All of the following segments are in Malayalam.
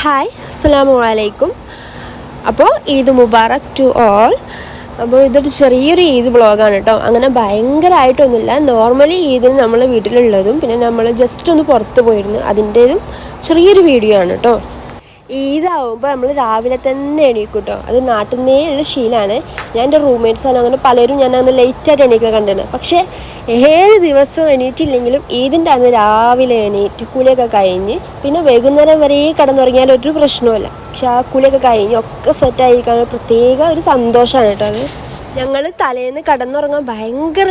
ഹായ് അസ്സലാമു അലൈക്കും. അപ്പോൾ ഈദ് മുബാറക് ടു ഓൾ. അപ്പോൾ ഇതൊരു ചെറിയൊരു ഈദ് വ്ളോഗാണ് കേട്ടോ. അങ്ങനെ ഭയങ്കരമായിട്ടൊന്നുമില്ല. നോർമലി ഈദിന് നമ്മൾ വീട്ടിലുള്ളതും പിന്നെ നമ്മൾ ജസ്റ്റ് ഒന്ന് പുറത്ത് പോയിരുന്നു അതിൻ്റേതും ചെറിയൊരു വീഡിയോ ആണ് കേട്ടോ. ഈദാവുമ്പോൾ നമ്മൾ രാവിലെ തന്നെ എണീക്കും കേട്ടോ. അത് നാട്ടിൽ നിന്നേ ഉള്ള ശീലമാണ്. ഞാൻ എൻ്റെ റൂംമേറ്റ്സാണ് അങ്ങനെ പലരും ഞാൻ അന്ന് ലേറ്റായിട്ട് എണീക്കാൻ കണ്ടിട്ടുണ്ട്. പക്ഷേ ഏത് ദിവസവും എണീറ്റില്ലെങ്കിലും ഈദിൻ്റെ അന്ന് രാവിലെ എണീറ്റ് കുളിയൊക്കെ കഴിഞ്ഞ് പിന്നെ വൈകുന്നേരം വരെ കിടന്നുറങ്ങിയാൽ ഒരു പ്രശ്നവുമില്ല. പക്ഷെ ആ കുളിയൊക്കെ കഴിഞ്ഞ് ഒക്കെ സെറ്റായിരിക്കാൻ പ്രത്യേക ഒരു സന്തോഷമാണ് കേട്ടോ അത്. ഞങ്ങൾ തലേന്ന് കിടന്നുറങ്ങാൻ ഭയങ്കര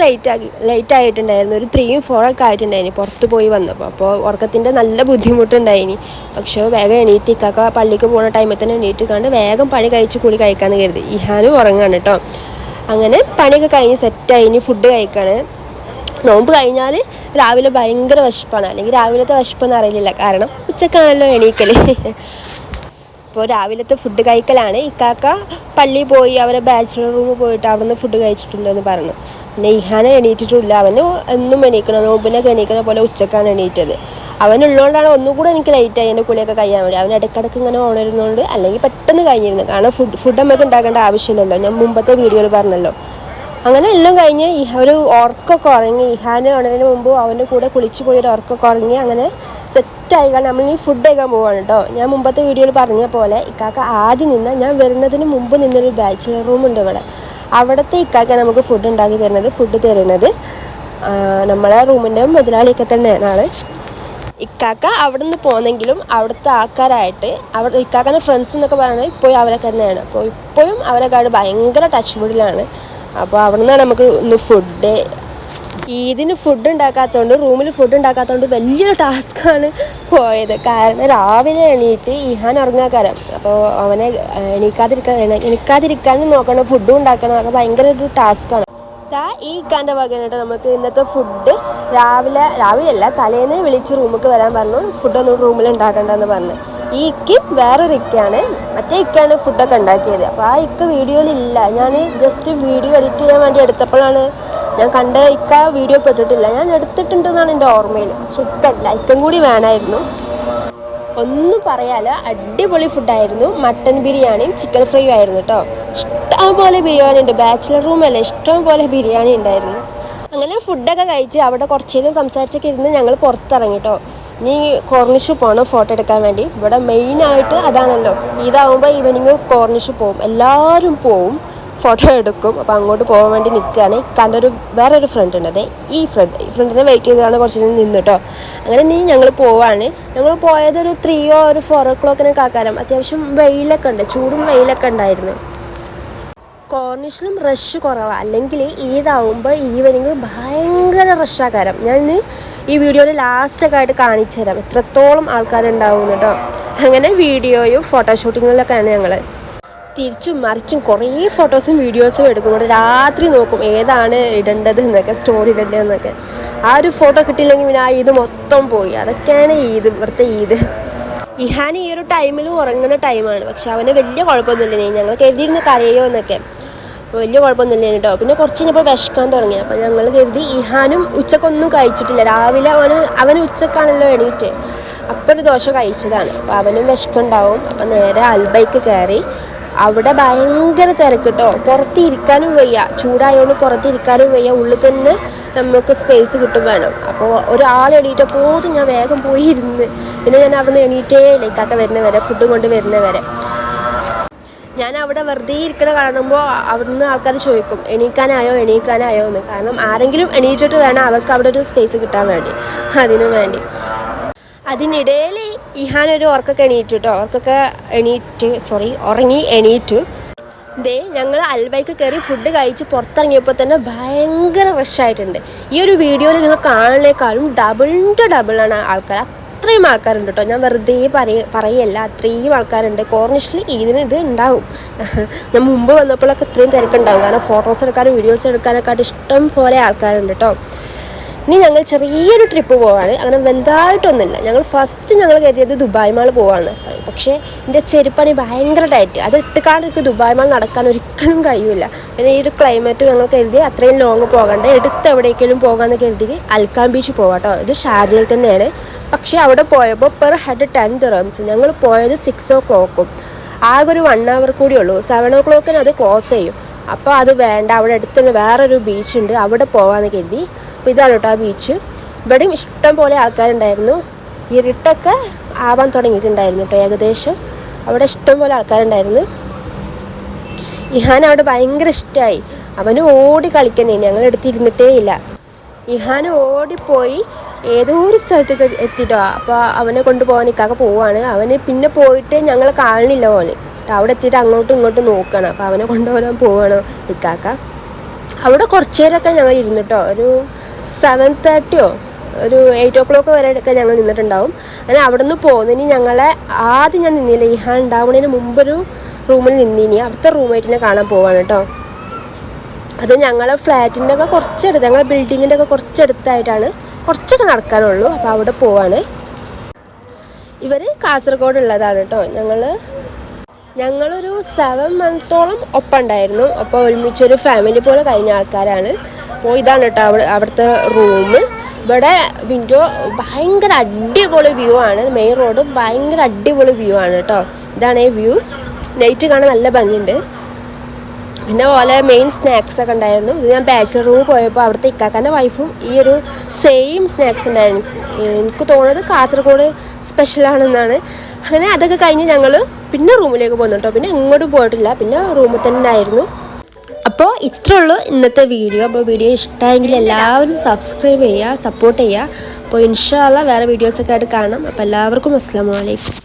ലേറ്റായിട്ടുണ്ടായിരുന്നു. ഒരു 3-4 ഒക്കെ ആയിട്ടുണ്ടായിനി പുറത്ത് പോയി വന്നപ്പോൾ. അപ്പോൾ ഉറക്കത്തിൻ്റെ നല്ല ബുദ്ധിമുട്ടുണ്ടായിനി. പക്ഷേ വേഗം എണീറ്റിക്കാക്ക പള്ളിക്ക് പോകുന്ന ടൈമിൽ തന്നെ എണീറ്റിക്കാണ്ട് വേഗം പണി കഴിച്ച് കുളി കഴിക്കാമെന്ന് കരുതി. ഇഹാനും ഉറങ്ങാണ് കേട്ടോ. അങ്ങനെ പണിയൊക്കെ കഴിഞ്ഞ് സെറ്റായി. ഇനി ഫുഡ് കഴിക്കാണ്. നോമ്പ് കഴിഞ്ഞാൽ രാവിലെ ഭയങ്കര വിശപ്പാണ്. അല്ലെങ്കിൽ രാവിലത്തെ വിശപ്പെന്ന് അറിയില്ല, കാരണം ഉച്ചക്കാണല്ലോ എണീക്കൽ. അപ്പോൾ രാവിലത്തെ ഫുഡ് കഴിക്കലാണ്. ഇക്കാക്ക പള്ളിയിൽ പോയി അവരെ ബാച്ചിലർ റൂമിൽ പോയിട്ട് അവിടുന്ന് ഫുഡ് കഴിച്ചിട്ടുണ്ടെന്ന് പറഞ്ഞു. പിന്നെ ഇഹാനെ എണീറ്റിട്ടില്ല. അവന് എന്നും എണീക്കണം, നോമ്പിനൊക്കെ എണീക്കണ പോലെ ഉച്ചക്കാണ് എണീറ്റത്. അവനുള്ളതുകൊണ്ടാണ് ഒന്നുകൂടെ എനിക്ക് ലേറ്റായി എൻ്റെ കുളിയൊക്കെ കഴിയാൻ വേണ്ടി. അവൻ ഇടയ്ക്കിടയ്ക്ക് ഇങ്ങനെ ഓണരുന്നതുകൊണ്ട് അല്ലെങ്കിൽ പെട്ടെന്ന് കഴിഞ്ഞിരുന്നു. കാരണം ഫുഡ് നമുക്ക് ഉണ്ടാക്കേണ്ട ആവശ്യമില്ലല്ലോ, ഞാൻ മുമ്പത്തെ വീഡിയോയിൽ പറഞ്ഞല്ലോ. അങ്ങനെ എല്ലാം കഴിഞ്ഞ് ഒരു ഉറക്കമൊക്കെ ഉറങ്ങി. ഇഹാന് ഉണരുന്നതിന് മുമ്പ് അവൻ്റെ കൂടെ കുളിച്ച് പോയി ഒരു ഉറക്കമൊക്കെ ഉറങ്ങി. അങ്ങനെ സെറ്റായി. കാരണം നമ്മൾ ഈ ഫുഡ് കഴിക്കാൻ പോവാണ് കേട്ടോ. ഞാൻ മുമ്പത്തെ വീഡിയോയിൽ പറഞ്ഞ പോലെ ഇക്കാക്ക ആദ്യം ഞാൻ വരുന്നതിന് മുമ്പ് നിന്നൊരു ബാച്ചിലർ റൂമുണ്ട് ഇവിടെ. അവിടുത്തെ ഇക്കാക്ക നമുക്ക് ഫുഡ് ഉണ്ടാക്കി തരുന്നത് നമ്മളെ റൂമിൻ്റെ മുതലാളിയൊക്കെ തന്നെയാണ് ആള്. ഇക്കാക്ക അവിടെ നിന്ന് പോന്നെങ്കിലും അവിടുത്തെ ആൾക്കാരായിട്ട് അവിടെ ഇക്കാക്കൻ്റെ ഫ്രണ്ട്സ് എന്നൊക്കെ പറയുന്നത് ഇപ്പോഴും അവരൊക്കെ തന്നെയാണ്. അപ്പോൾ ഇപ്പോഴും അവരൊക്കെ ഭയങ്കര ടച്ച് വുഡിലാണ്. അപ്പോൾ അവിടെ നിന്നാണ് നമുക്ക് ഇന്ന് ഫുഡ്. ഈദിന് ഫുഡ് ഉണ്ടാക്കാത്തതുകൊണ്ട് റൂമിൽ ഫുഡ് ഉണ്ടാക്കാത്തതുകൊണ്ട് വലിയൊരു ടാസ്ക്കാണ് പോയത്. കാരണം രാവിലെ എണീറ്റ് ഇഹാൻ ഉറങ്ങാക്കാരം. അപ്പോൾ അവനെ എണീക്കാതിരിക്കാൻ നോക്കണം, ഫുഡും ഉണ്ടാക്കണം. അതൊക്കെ ഭയങ്കര ഒരു ടാസ്ക്കാണ്. ഈ ഇക്കാൻ്റെ വകയായിട്ട് നമുക്ക് ഇന്നത്തെ ഫുഡ് രാവിലെ അല്ല തലേന്ന് വിളിച്ച് റൂമിലേക്ക് വരാൻ പറഞ്ഞു. ഫുഡൊന്നും റൂമിൽ ഉണ്ടാക്കണ്ടെന്ന് പറഞ്ഞു. ഈ ഇക്കും വേറൊരു ഇക്കയാണ്, മറ്റേ ഇക്കാണ് ഫുഡൊക്കെ ഉണ്ടാക്കിയത്. അപ്പോൾ ആ ഇക്ക വീഡിയോയിലില്ല. ഞാൻ ജസ്റ്റ് വീഡിയോ എഡിറ്റ് ചെയ്യാൻ വേണ്ടി എടുത്തപ്പോഴാണ് ഞാൻ കണ്ട. ഇക്ക വീഡിയോ പെട്ടിട്ടില്ല. ഞാൻ എടുത്തിട്ടുണ്ടെന്നാണ് എൻ്റെ ഓർമ്മയിൽ. പക്ഷെ ഇക്കം കൂടി വേണമായിരുന്നു. ഒന്നും പറയാല്ല, അടിപൊളി ഫുഡായിരുന്നു. മട്ടൻ ബിരിയാണിയും ചിക്കൻ ഫ്രൈയും ആയിരുന്നു കേട്ടോ. ഇഷ്ടംപോലെ ബിരിയാണി ഉണ്ട്. ബാച്ചിലർ റൂമല്ലേ, ഇഷ്ടംപോലെ ബിരിയാണി ഉണ്ടായിരുന്നു. അങ്ങനെ ഫുഡൊക്കെ കഴിച്ച് അവിടെ കുറച്ചേരം സംസാരിച്ചൊക്കെ ഇരുന്ന് ഞങ്ങൾ പുറത്തിറങ്ങി കേട്ടോ. ഇനി കോർണിഷ് പോകണം ഫോട്ടോ എടുക്കാൻ വേണ്ടി. ഇവിടെ മെയിനായിട്ട് അതാണല്ലോ, ഇതാവുമ്പോൾ ഈവനിങ് കോർണിഷ് പോവും, എല്ലാവരും പോവും, ഫോട്ടോ എടുക്കും. അപ്പോൾ അങ്ങോട്ട് പോകാൻ വേണ്ടി നിൽക്കുകയാണ്. ഇക്കാൻ്റെ വേറൊരു ഫ്രണ്ട് ഉണ്ട്. അതെ ഈ ഫ്രണ്ടിനെ വെയിറ്റ് ചെയ്താണ് കുറച്ച് നിന്ന് കേട്ടോ. അങ്ങനെ ഞങ്ങൾ പോവാണ്. ഞങ്ങൾ പോയത് ഒരു 3 or 4 o'clock ആക്കാരം. അത്യാവശ്യം വെയിലൊക്കെ ഉണ്ട്, ചൂടും വെയിലൊക്കെ ഉണ്ടായിരുന്നു. കോർണിഷിലും റഷ് കുറവാണ്. അല്ലെങ്കിൽ ഈദാവുമ്പോൾ ഈവനിങ് ഭയങ്കര റഷാക്കാരം. ഞാൻ ഈ വീഡിയോയിൽ ലാസ്റ്റൊക്കെ ആയിട്ട് കാണിച്ചു തരാം എത്രത്തോളം ആൾക്കാരുണ്ടാവും കേട്ടോ. അങ്ങനെ വീഡിയോയും ഫോട്ടോഷൂട്ടിങ്ങിലൊക്കെയാണ് ഞങ്ങൾ. തിരിച്ചും മറിച്ചും കുറേ ഫോട്ടോസും വീഡിയോസും എടുക്കുമ്പോൾ രാത്രി നോക്കും ഏതാണ് ഇടേണ്ടത് എന്നൊക്കെ, സ്റ്റോറി ഇടേണ്ടതെന്നൊക്കെ. ആ ഒരു ഫോട്ടോ കിട്ടിയില്ലെങ്കിൽ പിന്നെ ആ ഈദ് മൊത്തം പോയി. അതൊക്കെയാണ് ഇവിടുത്തെ ഈദ്. ഇഹാൻ ഈ ഒരു ടൈമിൽ ഉറങ്ങുന്ന ടൈമാണ്. പക്ഷെ അവന് വലിയ കുഴപ്പമൊന്നുമില്ല. ഞങ്ങൾ കരുതിയിരുന്ന് കരയോ എന്നൊക്കെ. അപ്പോൾ വലിയ കുഴപ്പമൊന്നുമില്ല കേട്ടോ. പിന്നെ കുറച്ച് കഴിഞ്ഞപ്പോൾ വിശക്കാൻ തുടങ്ങി. അപ്പോൾ ഞങ്ങൾ കരുതി ഇഹാനും ഉച്ചക്കൊന്നും കഴിച്ചിട്ടില്ല. രാവിലെ അവന് ഉച്ചക്കാണല്ലോ എണീറ്റ്, അപ്പോൾ ഒരു ദോശ കഴിച്ചതാണ്. അപ്പോൾ അവനും വിശക്കുണ്ടാവും. അപ്പോൾ നേരെ അൽബൈക്ക് കയറി. അവിടെ ഭയങ്കര തിരക്ക് കേട്ടോ. പുറത്തിരിക്കാനും വയ്യ, ചൂടായതുകൊണ്ട് പുറത്തിരിക്കാനും വയ്യ. ഉള്ളിൽ തന്നെ നമുക്ക് സ്പേസ് കിട്ടും വേണം. അപ്പോൾ ഒരാൾ എണീറ്റപ്പോഴും ഞാൻ വേഗം പോയി ഇരുന്ന്. പിന്നെ ഞാൻ അവിടെ നിന്ന് എണീറ്റേ ഇല്ല ഇക്കാക്ക വരുന്നവരെ, ഫുഡ് കൊണ്ട് വരുന്നവരെ. ഞാൻ അവിടെ വെറുതെ ഇരിക്കണ കാണുമ്പോൾ അവിടുന്ന് ആൾക്കാർ ചോദിക്കും എണീക്കാനായോ എന്ന്. കാരണം ആരെങ്കിലും എണീറ്റിട്ട് വേണം അവർക്ക് അവിടെ ഒരു സ്പേസ് കിട്ടാൻ വേണ്ടി, അതിനു വേണ്ടി. അതിനിടയിൽ ഇഹാനൊരു ഉറക്കൊക്കെ ഉറങ്ങി എണീറ്റു. ഞങ്ങൾ അൽബൈക്ക് കയറി ഫുഡ് കഴിച്ച് പുറത്തിറങ്ങിയപ്പോൾ തന്നെ ഭയങ്കര റഷായിട്ടുണ്ട്. ഈ ഒരു വീഡിയോയിൽ നിങ്ങൾ കാണുന്നതിനേക്കാളും ഡബിളാണ് ആൾക്കാർ. അത്രയും ആൾക്കാരുണ്ട് കേട്ടോ. ഞാൻ വെറുതെ പറയല്ല, അത്രയും ആൾക്കാരുണ്ട്. കോർണിഷിൽ ഇതിന് ഇത് ഉണ്ടാവും. ഞാൻ മുമ്പ് വന്നപ്പോഴൊക്കെ ഇത്രയും തിരക്കുണ്ടാവും. കാരണം ഫോട്ടോസ് എടുക്കാനും വീഡിയോസ് എടുക്കാനൊക്കെ ആയിട്ട് ഇഷ്ടം പോലെ ആൾക്കാരുണ്ട് കേട്ടോ. ഇനി ഞങ്ങൾ ചെറിയൊരു ട്രിപ്പ് പോവാണ്. അങ്ങനെ വലുതായിട്ടൊന്നുമില്ല. ഞങ്ങൾ ഫസ്റ്റ് കരുതിയത് ദുബായ് മാൾ പോവാണ്. പക്ഷേ എൻ്റെ ചെരുപ്പണി ഭയങ്കര ടൈറ്റ്. അത് ഇട്ടുകാണ്ട് എനിക്ക് ദുബായ് മാൾ നടക്കാൻ ഒരിക്കലും കഴിയില്ല. പിന്നെ ഈ ഒരു ക്ലൈമറ്റ് ഞങ്ങൾ കരുതി അത്രയും ലോങ് പോകണ്ട, എടുത്ത് എവിടേക്കെങ്കിലും പോകാമെന്ന് കരുതി അൽക്കാൻ ബീച്ച് പോകാം കേട്ടോ. ഇത് ഷാർജയിൽ തന്നെയാണ്. പക്ഷേ അവിടെ പോയപ്പോൾ പെർ ഹെഡ് 10 ദിർഹംസ്. ഞങ്ങൾ പോയത് 6 o'clock. ആകെ ഒരു 1 hour കൂടി ഉള്ളൂ. 7 o'clock അത് ക്ലോസ് ചെയ്യും. അപ്പോൾ അത് വേണ്ട, അവിടെ അടുത്ത് തന്നെ വേറൊരു ബീച്ചുണ്ട്, അവിടെ പോകാമെന്ന് കരുതി. അപ്പോൾ ഇതാണ് കേട്ടോ ആ ബീച്ച്. ഇവിടെയും ഇഷ്ടം പോലെ ആൾക്കാരുണ്ടായിരുന്നു. ഇരുട്ടൊക്കെ ആവാൻ തുടങ്ങിയിട്ടുണ്ടായിരുന്നു കേട്ടോ ഏകദേശം. അവിടെ ഇഷ്ടം പോലെ ആൾക്കാരുണ്ടായിരുന്നു. ഇഹാൻ അവിടെ ഭയങ്കര ഇഷ്ടമായി. അവന് ഓടി കളിക്കുന്നേ, ഞങ്ങളെടുത്ത് ഇരുന്നിട്ടേ ഇല്ല. ഇഹാൻ ഓടിപ്പോയി ഏതോ ഒരു സ്ഥലത്തേക്ക് എത്തിയിട്ടോ. അപ്പോൾ അവനെ കൊണ്ടുപോകാൻ ഇക്കാക്ക പോവാണ്. അവന് പിന്നെ പോയിട്ട് ഞങ്ങൾ കാണുന്നില്ല ഓന്. അവിടെ എത്തിയിട്ട് അങ്ങോട്ടും ഇങ്ങോട്ടും നോക്കണം. അപ്പോൾ അവനെ കൊണ്ടുപോകാൻ പോവാണ് ഇക്കാക്ക. അവിടെ കുറച്ച് നേരമൊക്കെ ഞങ്ങൾ ഇരുന്നിട്ടോ. ഒരു 7:30 ഒരു 8 o'clock വരെയൊക്കെ ഞങ്ങൾ നിന്നിട്ടുണ്ടാവും. അങ്ങനെ അവിടെ നിന്ന് പോകുന്നതിന് ഞങ്ങളെ ആദ്യം ഞാൻ നിന്നില്ല. ഇഹാൻ ഉണ്ടാവുന്നതിന് മുമ്പൊരു റൂമിൽ നിന്നിനി. അവിടുത്തെ റൂംമേറ്റിനെ കാണാൻ പോവാണ് കേട്ടോ. അത് ഞങ്ങളെ ഫ്ലാറ്റിൻ്റെ ഒക്കെ കുറച്ചടുത്ത്, ഞങ്ങളെ ബിൽഡിങ്ങിൻ്റെ ഒക്കെ കുറച്ചടുത്തായിട്ടാണ്, കുറച്ചൊക്കെ നടക്കാനുള്ളൂ. അപ്പോൾ അവിടെ പോവാണ്. ഇവർ കാസർഗോഡ് ഉള്ളതാണ് കേട്ടോ. ഞങ്ങളൊരു 7 months ഒപ്പം ഉണ്ടായിരുന്നു. അപ്പോൾ ഒരുമിച്ചൊരു ഫാമിലി പോലെ കഴിഞ്ഞ ആൾക്കാരാണ്. അപ്പോൾ ഇതാണ് കേട്ടോ അവിടുത്തെ റൂം. ഇവിടെ വിൻഡോ ഭയങ്കര അടിപൊളി വ്യൂ ആണ്. മെയിൻ റോഡ് ഭയങ്കര അടിപൊളി വ്യൂ ആണ് കേട്ടോ. ഇതാണ് ഈ വ്യൂ. നൈറ്റ് കാണാൻ നല്ല ഭംഗിയുണ്ട്. പിന്നെ പോലെ മെയിൻ സ്നാക്സ് ഒക്കെ ഉണ്ടായിരുന്നു. ഇത് ഞാൻ ബാച്ചിലർ റൂം പോയപ്പോൾ അവിടുത്തെ ഇക്കാക്കാൻ്റെ വൈഫും ഈ ഒരു സെയിം സ്നാക്സ് ഉണ്ടായിരുന്നു. എനിക്ക് തോന്നുന്നത് കാസർഗോഡ് സ്പെഷ്യലാണെന്നാണ്. അങ്ങനെ അതൊക്കെ കഴിഞ്ഞ് ഞങ്ങൾ പിന്നെ റൂമിലേക്ക് പോകുന്നു കേട്ടോ. പിന്നെ എങ്ങോട്ടും പോയിട്ടില്ല, പിന്നെ റൂമിൽ തന്നെ ആയിരുന്നു. അപ്പോൾ ഇത്രേ ഉള്ളൂ ഇന്നത്തെ വീഡിയോ. അപ്പോൾ വീഡിയോ ഇഷ്ടമായെങ്കിൽ എല്ലാവരും സബ്സ്ക്രൈബ് ചെയ്യുക, സപ്പോർട്ട് ചെയ്യുക. അപ്പോൾ ഇൻഷാ അല്ലാഹ് വേറെ വീഡിയോസൊക്കെ ആയിട്ട് കാണാം. അപ്പോൾ എല്ലാവർക്കും അസ്സലാമു അലൈക്കും.